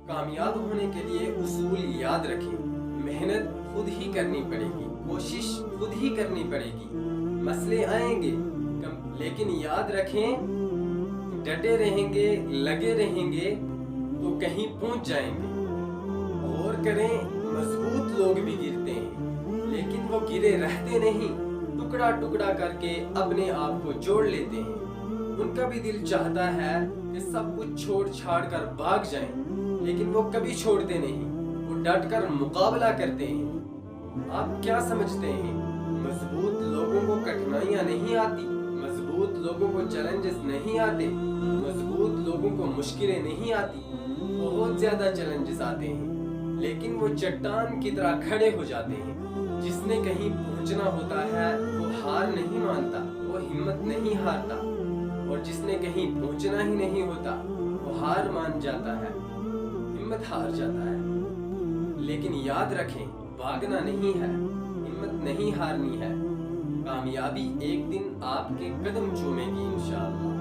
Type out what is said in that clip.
कामयाब होने के लिए उसूल याद रखें। मेहनत खुद ही करनी पड़ेगी, कोशिश खुद ही करनी पड़ेगी। मसले आएंगे लेकिन याद रखें, डटे रहेंगे, लगे रहेंगे तो कहीं पहुंच जाएंगे। और करें, मजबूत लोग भी गिरते हैं लेकिन वो गिरे रहते नहीं, टुकड़ा टुकड़ा करके अपने आप को जोड़ लेते हैं। उनका भी दिल चाहता है कि सब कुछ छोड़ छाड़ कर भाग जाएं, लेकिन वो कभी छोड़ते नहीं, वो डट कर मुकाबला करते हैं। आप क्या समझते हैं, मजबूत लोगों को कठिनाइयां नहीं आती? मजबूत लोगों को चैलेंजेस नहीं आते? मजबूत लोगों को मुश्किलें नहीं आती? बहुत ज्यादा चैलेंजेस आते हैं, लेकिन वो चट्टान की तरह खड़े हो जाते हैं। जिसने कहीं पहुंचना होता है वो हार नहीं मानता, वो हिम्मत नहीं हारता। और जिसने कहीं पहुंचना ही नहीं होता वो हार मान जाता है, हिम्मत हार जाता है। लेकिन याद रखें, भागना नहीं है, हिम्मत नहीं हारनी है। कामयाबी एक दिन आपके कदम चूमेगी इंशाअल्लाह।